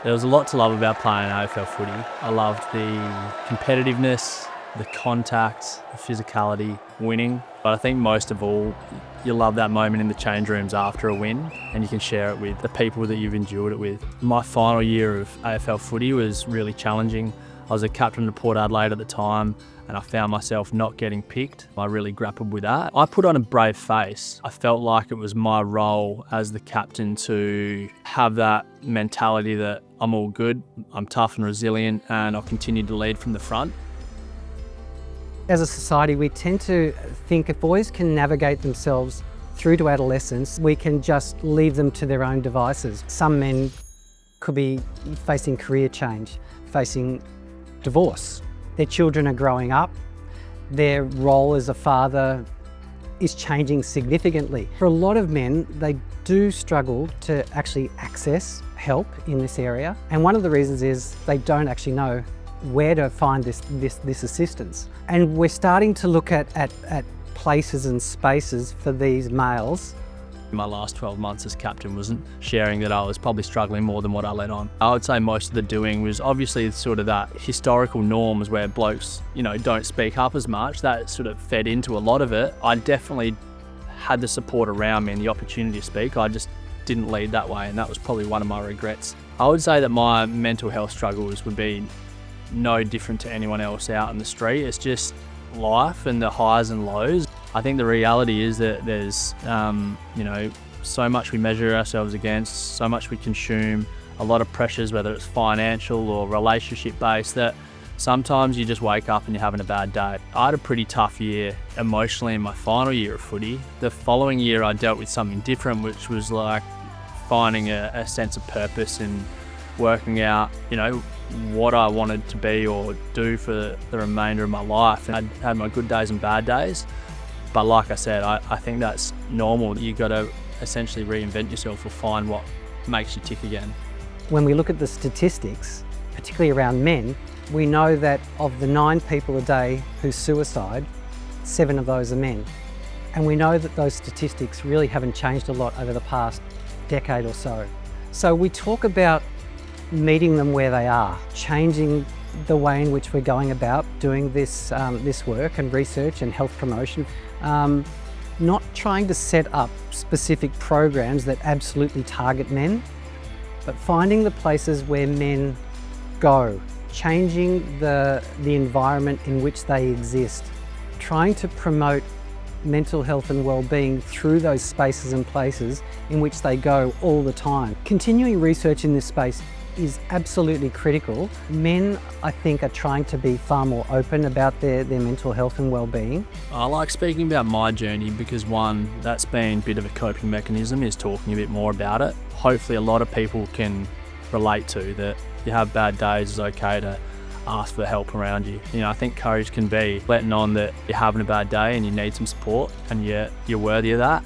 There was a lot to love about playing AFL footy. I loved the competitiveness, the contact, the physicality, winning. But I think most of all, you love that moment in the change rooms after a win, and you can share it with the people that you've endured it with. My final year of AFL footy was really challenging. I was a captain of Port Adelaide at the time, and I found myself not getting picked. I really grappled with that. I put on a brave face. I felt like it was my role as the captain to have that mentality that I'm all good, I'm tough and resilient, and I'll continue to lead from the front. As a society, we tend to think if boys can navigate themselves through to adolescence, we can just leave them to their own devices. Some men could be facing career change, facing divorce. Their children are growing up. Their role as a father is changing significantly. For a lot of men, they do struggle to actually access help in this area. And one of the reasons is they don't actually know where to find this assistance. And we're starting to look at places and spaces for these males. My last 12 months as captain wasn't sharing that I was probably struggling more than what I let on. I would say most of the doing was obviously sort of that historical norms where blokes, don't speak up as much. That sort of fed into a lot of it. I definitely had the support around me and the opportunity to speak. I just didn't lead that way, and that was probably one of my regrets. I would say that my mental health struggles would be no different to anyone else out in the street. It's just life and the highs and lows. I think the reality is that there's, so much we measure ourselves against, so much we consume, a lot of pressures, whether it's financial or relationship based, that sometimes you just wake up and you're having a bad day. I had a pretty tough year emotionally in my final year of footy. The following year I dealt with something different, which was like finding a sense of purpose and working out, what I wanted to be or do for the remainder of my life. And I had my good days and bad days. But like I said, I think that's normal. You've got to essentially reinvent yourself or find what makes you tick again. When we look at the statistics, particularly around men, we know that of the 9 people a day who suicide, 7 of those are men. And we know that those statistics really haven't changed a lot over the past decade or so. So we talk about meeting them where they are, changing the way in which we're going about doing this work and research and health promotion. Not trying to set up specific programs that absolutely target men, but finding the places where men go, changing the environment in which they exist, trying to promote mental health and well-being through those spaces and places in which they go all the time. Continuing research in this space is absolutely critical. Men, I think, are trying to be far more open about their mental health and well-being. I like speaking about my journey because one, that's been a bit of a coping mechanism, is talking a bit more about it. Hopefully a lot of people can relate to that. You have bad days, it's okay to ask for help around you. I think courage can be letting on that you're having a bad day and you need some support and you're worthy of that.